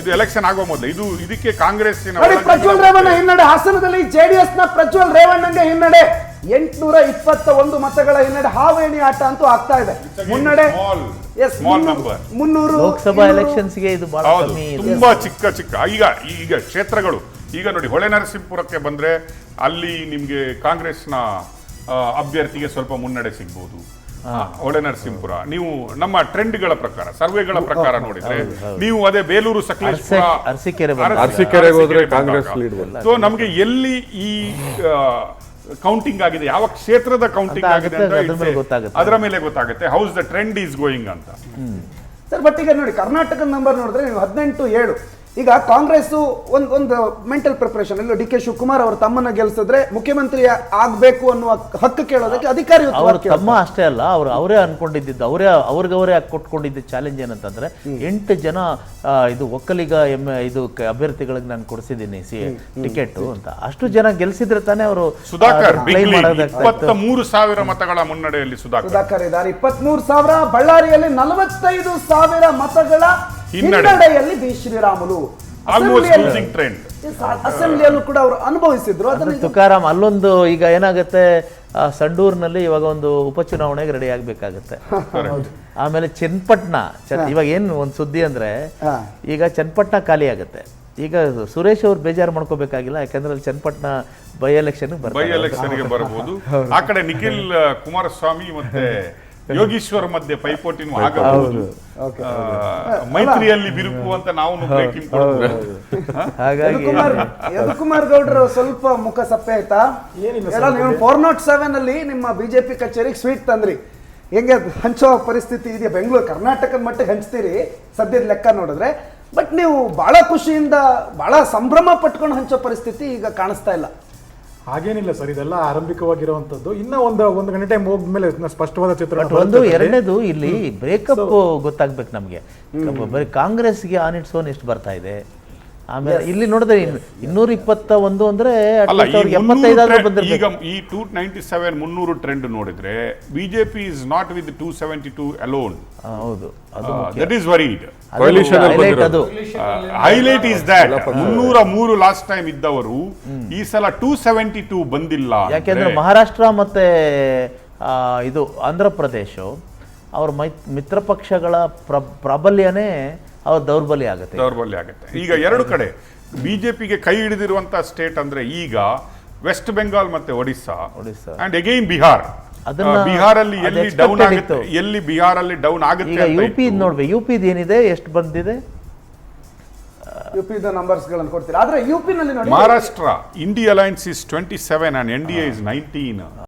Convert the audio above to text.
ಇದು ಎಲೆಕ್ಷನ್ ಆಗೋ ಮೊದಲು ಇದಕ್ಕೆ ಕಾಂಗ್ರೆಸ್ಸಿನ ಪ್ರಜ್ವಲ್ ರೇವಣ್ಣ ಹಿನ್ನಡೆ. ಹಾಸನದಲ್ಲಿ ಜೆಡಿಎಸ್ ನ ಪ್ರಜ್ವಲ್ ರೇವಣ್ಣಂಗೆ ಹಿನ್ನಡೆ. 821 ಮತಗಳ ಹಿನ್ನಡೆ. ಹಾವೇಣಿ ಆಟ ಅಂತೂ ಆಗ್ತಾ ಇದೆ. ಮುನ್ನಡೆ 300 ಲೋಕಸಭಾ ಎಲೆಕ್ಷನ್ಸ್ಗೆ ಇದು ಬಹಳ ಕಮ್ಮಿ. ತುಂಬಾ ಚಿಕ್ಕ ಈಗ ಕ್ಷೇತ್ರಗಳು. ಈಗ ನೋಡಿ, ಹೊಳೆನರಸೀಪುರಕ್ಕೆ ಬಂದ್ರೆ ಅಲ್ಲಿ ನಿಮ್ಗೆ ಕಾಂಗ್ರೆಸ್ನ ಅಭ್ಯರ್ಥಿಗೆ ಸ್ವಲ್ಪ ಮುನ್ನಡೆ ಸಿಗ್ಬೋದು. ಹೊಳೆನರಸೀಪುರ ನೀವು ನಮ್ಮ ಟ್ರೆಂಡ್ಗಳ ಪ್ರಕಾರ, ಸರ್ವೆಗಳ ಪ್ರಕಾರ ನೋಡಿದ್ರೆ ನೀವು ಅದೇ ಬೇಲೂರು, ಸಕಲೇಶಪುರ, ಅರಸೀಕೆರೆಗೆ ಹೋದ್ರೆ ಕಾಂಗ್ರೆಸ್ ಲೀಡ್. ಸೊ ನಮ್ಗೆ ಎಲ್ಲಿ ಈ ಕೌಂಟಿಂಗ್ ಆಗಿದೆ, ಯಾವ ಕ್ಷೇತ್ರದ ಕೌಂಟಿಂಗ್ ಆಗಿದೆ ಅಂತ ಅದರ ಮೇಲೆ ಗೊತ್ತಾಗುತ್ತೆ house the trend is going ಅಂತ. ಸರ್, ಬಟ್ ಈಗ ನೋಡಿ, ಕರ್ನಾಟಕ ನಂಬರ್ ನೋಡಿದ್ರೆ ನೀವು 18-7. ಈಗ ಕಾಂಗ್ರೆಸ್ ಒಂದು ಮೆಂಟಲ್ ಪ್ರಿಪರೇಷನ್. ಇಲ್ಲ ಡಿ ಕೆ ಶಿವಕುಮಾರ್ ಅವರ ತಮ್ಮನ್ನ ಗೆಲ್ಸಿದ್ರೆ ಮುಖ್ಯಮಂತ್ರಿ ಆಗ್ಬೇಕು ಅನ್ನುವ ಹಕ್ಕು ಕೇಳೋದಕ್ಕೆ ಅಧಿಕಾರಿ ತಮ್ಮ ಅಷ್ಟೇ ಅಲ್ಲ, ಅವರೇ ಅನ್ಕೊಂಡಿದ್ದು, ಅವ್ರಿಗೆ ಕೊಟ್ಕೊಂಡಿದ್ದ ಚಾಲೆಂಜ್ ಏನಂತಂದ್ರೆ 8 ಜನ ಇದು ಒಕ್ಕಲಿಗ ಇದು ಅಭ್ಯರ್ಥಿಗಳಿಗೆ ನಾನು ಕೊಡಿಸಿದ್ದೀನಿ ಟಿಕೆಟ್ ಅಂತ. ಅಷ್ಟು ಜನ ಗೆಲ್ಸಿದ್ರೆ ತಾನೇ ಅವರು. ಸುಧಾಕರ್ 23,000 ಮತಗಳ ಮುನ್ನಡೆಯಲ್ಲಿ ಸುಧಾಕರ್ ಇದ್ದಾರೆ. 23,000. ಬಳ್ಳಾರಿಯಲ್ಲಿ 45,000 ಮತಗಳ ಹಿನ್ನಡೆಯಲ್ಲಿ ಬಿ ಶ್ರೀರಾಮುಲು. ಅಸೆಂಬ್ಲಿಯಲ್ಲೂ ಕೂಡ ಅವರು ಅನುಭವಿಸಿದ್ರು ಅದನ್ನು. ತುಕಾರಾಮ್ ಅಲ್ಲೊಂದು ಈಗ ಏನಾಗುತ್ತೆ, ಸಂಡೂರಿನಲ್ಲಿ ಇವಾಗ ಒಂದು ಉಪಚುನಾವಣೆಗೆ ರೆಡಿ ಆಗ್ಬೇಕಾಗತ್ತೆ. ಆಮೇಲೆ ಚನ್ನಪಟ್ಟಣ ಇವಾಗ ಏನು ಒಂದು ಸುದ್ದಿ ಅಂದ್ರೆ, ಈಗ ಚನ್ನಪಟ್ಟಣ ಖಾಲಿ ಆಗುತ್ತೆ. ಈಗ ಸುರೇಶ್ ಅವ್ರು ಬೇಜಾರು ಮಾಡ್ಕೋಬೇಕಾಗಿಲ್ಲ, ಯಾಕಂದ್ರೆ ಅಲ್ಲಿ ಚನ್ನಪಟ್ಟಣ ಬೈ ಎಲೆಕ್ಷನ್ಗೆ ಬರಬಹುದು. ಆ ಕಡೆ ನಿಖಿಲ್ ಕುಮಾರಸ್ವಾಮಿ ಮತ್ತೆ ಯೋಗೀಶ್ವರ್ ಮಧ್ಯೆ ಪೈಪೋಟಿನೂ ಆಗಬಹುದು. ಮೈತ್ರಿಯಲ್ಲಿ ಬಿರುಕು ಅಂತ ನಾವು ಯದುಕುಮಾರ್ ಗೌಡ್ರು ಸ್ವಲ್ಪ ಮುಖ ಸಪ್ಪೆ ಆಯ್ತಾ? 407 ಅಲ್ಲಿ ನಿಮ್ಮ ಬಿಜೆಪಿ ಕಚೇರಿಗೆ ಸ್ವೀಟ್ ತಂದ್ರಿ. ಹೆಂಗೆ ಹಂಚೋ ಪರಿಸ್ಥಿತಿ ಇದೆಯಾ? ಬೆಂಗಳೂರು ಕರ್ನಾಟಕದ ಮಟ್ಟಿಗೆ ಹಂಚ್ತೀರಿ ಸದ್ಯದ ಲೆಕ್ಕ ನೋಡಿದ್ರೆ. ಬಟ್ ನೀವು ಬಹಳ ಖುಷಿಯಿಂದ ಬಹಳ ಸಂಭ್ರಮ ಪಟ್ಕೊಂಡು ಹಂಚೋ ಪರಿಸ್ಥಿತಿ ಈಗ ಕಾಣಿಸ್ತಾ ಇಲ್ಲ. ಹಾಗೇನಿಲ್ಲ ಸರ್, ಇದೆಲ್ಲ ಆರಂಭಿಕವಾಗಿರುವಂತದ್ದು. ಇನ್ನ ಒಂದು ಗಂಟೆ ಹೋದ್ಮೇಲೆ ಸ್ಪಷ್ಟವಾದ ಚಿತ್ರ. ಎರಡನೇದು ಇಲ್ಲಿ ಬ್ರೇಕಪ್ ಗೊತ್ತಾಗ್ಬೇಕು ನಮ್ಗೆ. ಬರೀ ಕಾಂಗ್ರೆಸ್ಗೆ ಆನ್ ಇಟ್ಸ್ ಓನ್ ಎಷ್ಟು ಬರ್ತಾ ಇದೆ. ಆಮೇಲೆ ಇಲ್ಲಿ ನೋಡಿದ್ರೆ 221 ಅಂದ್ರೆ ಈಗ ಈ 297 300 ಟ್ರೆಂಡ್ ನೋಡಿದ್ರೆ BJP is not with 272 alone. ಹೌದು, that is worried. Highlight is that 303 last time ಇದ್ದವರು ಈ ಸಲ 272 ಬಂದಿಲ್ಲ. ಯಾಕೆಂದ್ರೆ ಮಹಾರಾಷ್ಟ್ರ ಮತ್ತೆ ಇದು ಆಂಧ್ರ ಪ್ರದೇಶ ಅವ್ರ ಮಿತ್ರ ಪಕ್ಷಗಳ ಪ್ರಾಬಲ್ಯನೇ ಅವ್ರ ದೌರ್ಬಲ್ಯ ಆಗುತ್ತೆ. ಈಗ ಎರಡು ಕಡೆ ಬಿಜೆಪಿಗೆ ಕೈ ಹಿಡಿದಿರುವಂತಹ ಸ್ಟೇಟ್ ಅಂದ್ರೆ ಈಗ ವೆಸ್ಟ್ ಬೆಂಗಾಲ್ ಮತ್ತೆ ಒಡಿಸ್ಸಾ ಅಂಡ್ ಅಗೈನ್ ಬಿಹಾರ್. ಬಿಹಾರಲ್ಲಿ ಎಲ್ಲಿ ಡೌನ್ ಆಗುತ್ತೆ, ಎಲ್ಲಿ ಬಿಹಾರಲ್ಲಿ ಡೌನ್ ಆಗುತ್ತೆ. ಈಗ ಯುಪಿ ನೋಡ್ಬೇಕು, ಯುಪಿ ಏನಿದೆ, ಎಷ್ಟು ಬಂದಿದೆ ಯುಪಿ ನಂಬರ್ಸ್ ಗಳನ್ನು ಕೊಡ್ತೀರಾ. ಆದ್ರೆ ಯುಪಿ ನಲ್ಲಿ ನೋಡಿ, ಮಹಾರಾಷ್ಟ್ರ ಇಂಡಿ Allianz is 27 and NDA is 19.